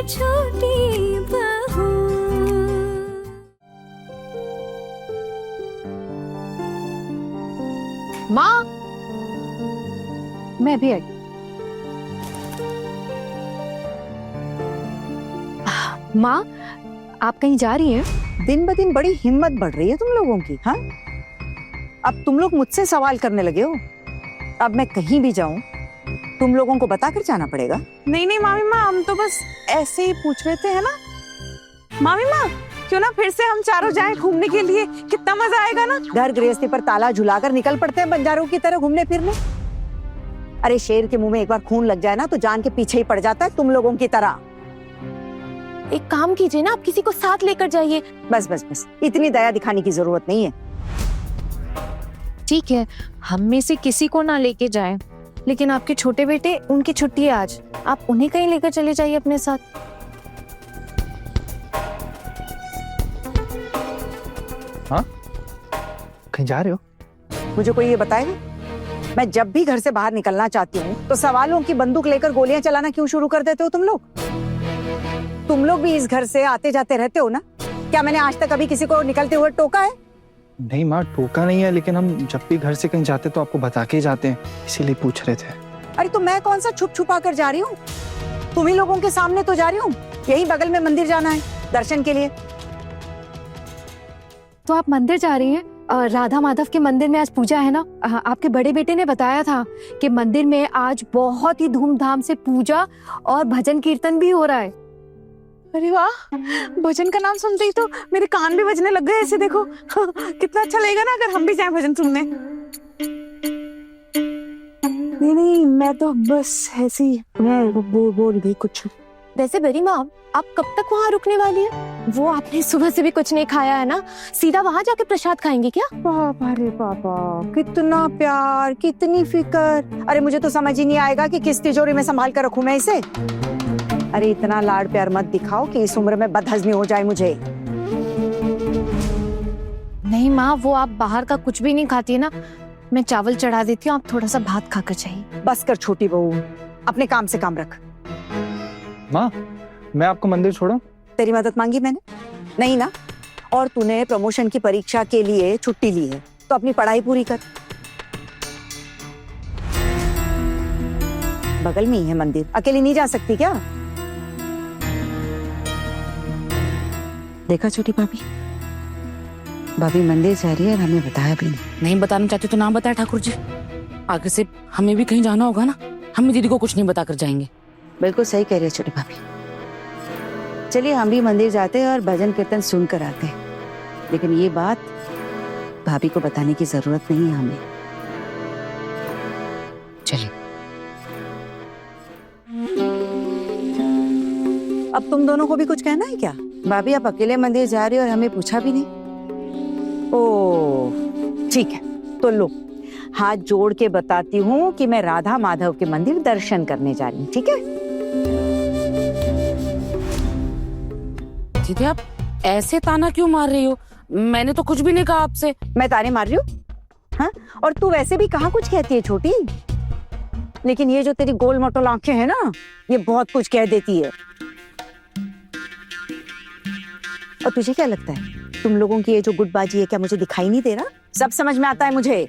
छोटी बहू। माँ, मैं भी आई। माँ, आप कहीं जा रही हैं? दिन ब दिन बड़ी हिम्मत बढ़ रही है तुम लोगों की। हाँ, अब तुम लोग मुझसे सवाल करने लगे हो। अब मैं कहीं भी जाऊं तुम लोगों को बताकर जाना पड़ेगा। नहीं नहीं मामी माँ, हम तो बस ऐसे ही पूछ रहे थे, है ना मामी माँ? क्यों ना फिर से हम चारों जाएं घूमने के लिए, कितना मजा आएगा ना। घर गृहस्थी पर ताला झुलाकर निकल पड़ते हैं बंजारों की तरह घूमने फिरने। अरे शेर के मुंह में एक बार खून लग जाए ना तो जान के पीछे ही पड़ जाता है, तुम लोगों की तरह। एक काम कीजिए ना, आप किसी को साथ लेकर जाइए। बस बस बस, इतनी दया दिखाने की जरूरत नहीं है। ठीक है, हम में से किसी को ना लेके जाएं, लेकिन आपके छोटे बेटे, उनकी छुट्टी है आज, आप उन्हें कहीं लेकर चले जाइए अपने साथ। हाँ, कहीं जा रहे हो? मुझे कोई ये बताएगा, मैं जब भी घर से बाहर निकलना चाहती हूँ तो सवालों की बंदूक लेकर गोलियां चलाना क्यों शुरू कर देते हो तुम लोग? तुम लोग भी इस घर से आते जाते रहते हो ना? क्या मैंने आज तक कभी किसी को निकलते हुए टोका है? नहीं माँ, टोका नहीं है, लेकिन हम जब भी घर से कहीं जाते तो आपको बता के ही जाते हैं, इसीलिए पूछ रहे थे। अरे तो मैं कौन सा छुप छुपा कर जा रही हूँ? तुम ही लोगों के सामने तो जा रही हूँ। यही बगल में मंदिर जाना है दर्शन के लिए। तो आप मंदिर जा रही हैं? राधा माधव के मंदिर में आज पूजा है ना? आपके बड़े बेटे ने बताया था कि मंदिर में आज बहुत ही धूमधाम से पूजा और भजन कीर्तन भी हो रहा है। अरे वाह, भजन का नाम सुनते ही तो मेरे कान भी बजने लग गए ऐसे। देखो कितना अच्छा लगेगा ना अगर हम भी जाएं भजन सुनने। नहीं नहीं, मैं तो बस ऐसे ही बोल गई कुछ। वैसे बड़ी माँ, आप कब तक वहाँ रुकने वाली है? वो आपने सुबह से भी कुछ नहीं खाया है ना, सीधा वहाँ जाके प्रसाद खाएंगे क्या? बाबा रे बाबा, कितना प्यार, कितनी फिक्र। अरे मुझे तो समझ ही नहीं आएगा कि किस तिजोरी में संभाल कर रखूं मैं इसे। अरे इतना लाड प्यार मत दिखाओ कि इस उम्र में बदहजमी हो जाए मुझे। नहीं माँ, वो आप बाहर का कुछ भी नहीं खाती है ना, मैं चावल चढ़ा देती हूँ, आप थोड़ा सा भात खाकर चाहिए। बस कर छोटी बहू, अपने काम से काम रख। माँ, मैं आपको मंदिर छोड़ूं? तेरी मदद मांगी मैंने? नहीं ना। और तूने प्रमोशन की परीक्षा के लिए छुट्टी ली है तो अपनी पढ़ाई पूरी कर। बगल में ही है मंदिर, अकेली नहीं जा सकती क्या? देखा छोटी भाभी, भाभी मंदिर जा रही है और हमें बताया भी नहीं। नहीं बताना चाहते तो ना बताए ठाकुर जी, आगे से हमें भी कहीं जाना होगा ना, हम दीदी को कुछ नहीं बताकर जाएंगे। बिल्कुल सही कह रही है छोटी भाभी। चलिए हम भी मंदिर जाते हैं और भजन कीर्तन सुन कर आते हैं, लेकिन ये बात भाभी को बताने की जरूरत नहीं है हमें। चलिए। अब तुम दोनों को भी कुछ कहना है क्या? भाभी आप अकेले मंदिर जा रही हो और हमें पूछा भी नहीं? ओह ठीक है, तो लो हाथ जोड़ के बताती हूँ कि मैं राधा माधव के मंदिर दर्शन करने जा रही हूँ, ठीक है? दीदी आप ऐसे ताना क्यों मार रही हो? मैंने तो कुछ भी नहीं कहा आपसे। मैं ताने मार रही हूँ? हाँ, और तू वैसे भी कहाँ कुछ कहती है छोटी, लेकिन ये जो तेरी गोल मोटोल आंखें हैं ना, ये बहुत कुछ कह देती है। और तुझे क्या लगता है तुम लोगों की ये जो गुटबाजी है, क्या मुझे दिखाई नहीं दे रहा? सब समझ में आता है मुझे।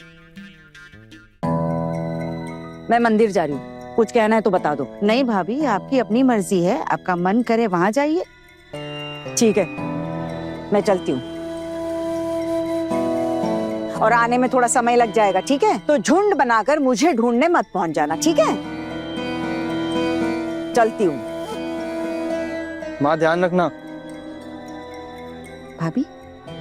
मैं मंदिर जा रही हूँ, कुछ कहना है तो बता दो। नहीं भाभी, आपकी अपनी मर्जी है, आपका मन करे वहां जाइए। ठीक है, मैं चलती हूँ और आने में थोड़ा समय लग जाएगा, ठीक है? तो झुंड बनाकर मुझे ढूंढने मत पहुंच जाना, ठीक है? चलती हूँ। माँ ध्यान रखना। भाभी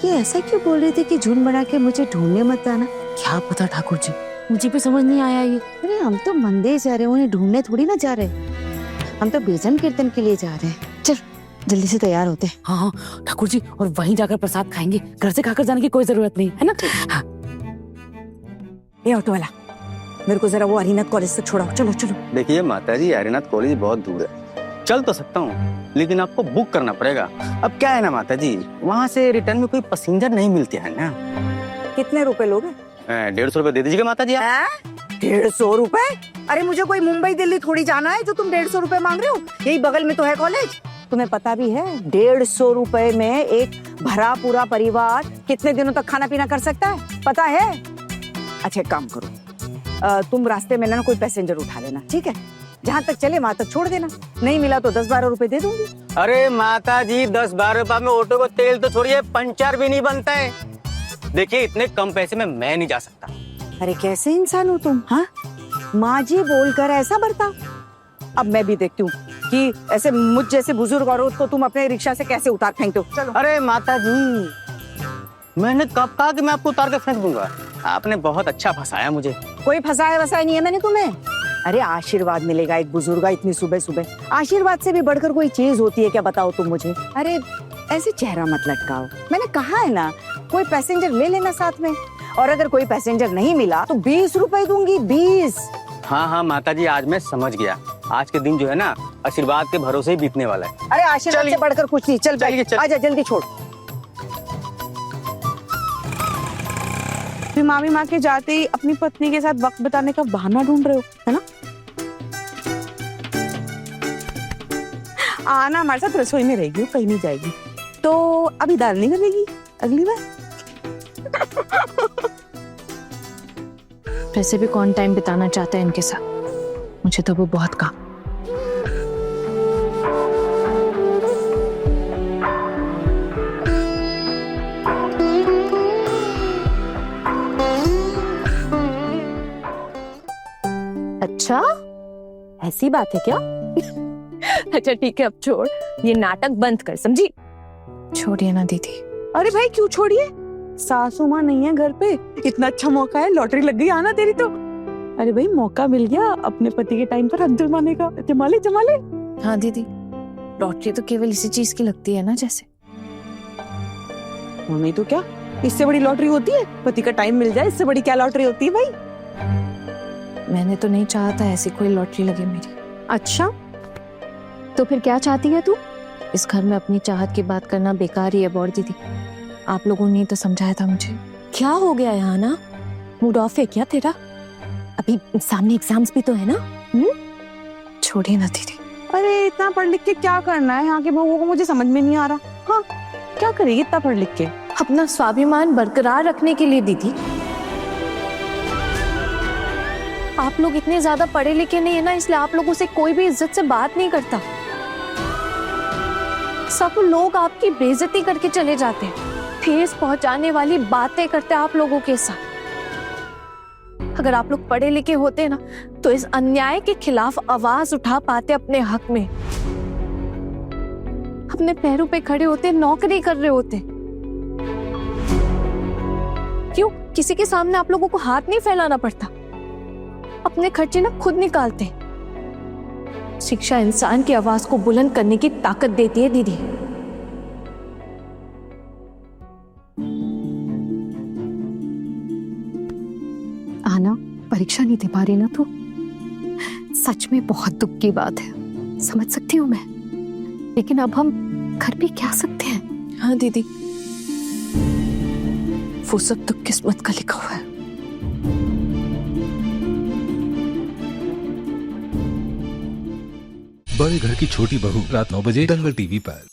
ये ऐसा क्यों बोल रही थी कि झुंड बना के मुझे ढूंढने मत आना? क्या पता ठाकुर जी, मुझे भी समझ नहीं आया ये। अरे हम तो मंदिर जा रहे हैं, उन्हें ढूंढने थोड़ी ना जा रहे, हम तो भजन कीर्तन के लिए जा रहे हैं। चल जल्दी से तैयार होते हैं। हाँ हाँ ठाकुर जी, और वहीं जाकर प्रसाद खाएंगे, घर से खाकर जाने की कोई जरूरत नहीं है ना। हाँ। ये ऑटो वाला, मेरे को जरा वो हरिनाथ कॉलेज तक छोड़ाओ। चलो चलो। देखिए माताजी, हरिनाथ कॉलेज बहुत दूर है, चल तो सकता हूँ लेकिन आपको बुक करना पड़ेगा। अब क्या है ना माताजी, वहाँ से रिटर्न में कोई पैसेंजर नहीं मिलते हैं ना। कितने रुपए लोगे? 150 रुपए दे दीजिएगा माताजी आप। 150 रुपए? अरे मुझे कोई मुंबई दिल्ली थोड़ी जाना है जो तुम 150 रुपए मांग रहे हो, यही बगल में तो है कॉलेज। तुम्हें पता भी है 150 रुपए में एक भरा पूरा परिवार कितने दिनों तक खाना पीना कर सकता है, पता है? अच्छा एक काम करो, तुम रास्ते में ना कोई पैसेंजर उठा लेना, ठीक है? जहाँ तक चले वहां तक छोड़ देना, नहीं मिला तो 10-12 रुपए दे दूंगी। अरे माता जी 10-12 रुपए में ऑटो को तेल तो छोड़िए पंचर भी नहीं बनता है। देखिए इतने कम पैसे में मैं नहीं जा सकता। अरे कैसे इंसान हो तुम, हाँ? माँ जी बोलकर ऐसा बर्ताव। अब मैं भी देखती हूँ कि ऐसे मुझ जैसे बुजुर्ग औरत को तुम अपने रिक्शा से कैसे उतार फेंकते हो। चलो। अरे माता जी मैंने कब कहा कि मैं आपको उतार के फेंक दूंगा? आपने बहुत अच्छा फंसाया मुझे। कोई फंसाया वसाया नहीं है मैंने तुम्हें। अरे आशीर्वाद मिलेगा एक बुजुर्ग का इतनी सुबह सुबह, आशीर्वाद से भी बढ़कर कोई चीज होती है क्या, बताओ तुम मुझे? अरे ऐसे चेहरा मत लटकाओ, मैंने कहा है ना कोई पैसेंजर ले लेना साथ में, और अगर कोई पैसेंजर नहीं मिला तो 20 रुपए दूंगी, 20। हाँ हाँ माता जी आज मैं समझ गया, आज के दिन जो है ना आशीर्वाद के भरोसे ही बीतने वाला है। अरे आशीर्वाद चलिए। से बढ़कर कुछ नहीं, चल चलिए, बैठ, आजा जल्दी छोड़। फिर मामी माँ के जाते ही अपनी पत्नी के साथ वक्त बिताने का बहाना ढूंढ रहे हो, है ना? आना हमारे साथ रसोई में रहेगी, कहीं नहीं जाएगी। तो अभी दाल नहीं करेगी अगली बार। वैसे भी कौन टाइम बिताना चाहता है इनके साथ, मुझे तो वो बहुत काम। अच्छा ऐसी बात है क्या? अच्छा ठीक है, अब छोड़, ये नाटक बंद कर, समझी? छोड़िए ना दीदी। अरे भाई क्यों छोड़िए, सासू माँ नहीं है घर पे, इतना अच्छा मौका है, लॉटरी लग गई आना तेरी तो। अरे भाई मौका मिल गया अपने पति के टाइम पर हक जमाने का, जमाले जमाले। हाँ दीदी, लॉटरी तो केवल इसी चीज की लगती है ना, जैसे वो नहीं तो क्या, इससे बड़ी लॉटरी होती है? पति का टाइम मिल जाए, इससे बड़ी क्या लॉटरी होती है भाई? मैंने तो नहीं चाहा था ऐसी कोई लॉटरी लगे मेरी। अच्छा तो फिर क्या चाहती है तू? इस घर में अपनी चाहत की बात करना बेकार ही है बौर दीदी, आप लोगों ने तो समझाया था मुझे। क्या हो गया यहाँ ना, मूड ऑफ है क्या तेरा? अभी सामने एग्जाम्स भी तो है ना। छोड़िए ना दीदी। अरे इतना पढ़ लिख के क्या करना है यहाँ के बहुओं को, मुझे समझ में नहीं आ रहा। हाँ क्या करेगी इतना पढ़ लिख के? अपना स्वाभिमान बरकरार रखने के लिए दीदी। आप लोग इतने ज्यादा पढ़े लिखे नहीं है ना, इसलिए आप लोगों से कोई भी इज्जत से बात नहीं करता। सब लोग आपकी बेइज्जती करके चले जाते हैं, ठेस पहुंचाने वाली बातें करते हैं आप लोगों के साथ। अगर आप लोग पढ़े लिखे होते ना तो इस अन्याय के खिलाफ आवाज उठा पाते, अपने हक में अपने पैरों पे खड़े होते, नौकरी कर रहे होते। क्यों किसी के सामने आप लोगों को हाथ नहीं फैलाना पड़ता, अपने खर्चे ना खुद निकालते। शिक्षा इंसान की आवाज को बुलंद करने की ताकत देती है दीदी। आना परीक्षा नहीं दे पा रही ना तू, सच में बहुत दुख की बात है, समझ सकती हूँ मैं, लेकिन अब हम कर भी क्या सकते हैं? हाँ दीदी, वो सब तो किस्मत का लिखा हुआ है। बड़े घर की छोटी बहू रात 9 बजे दंगल टीवी पर।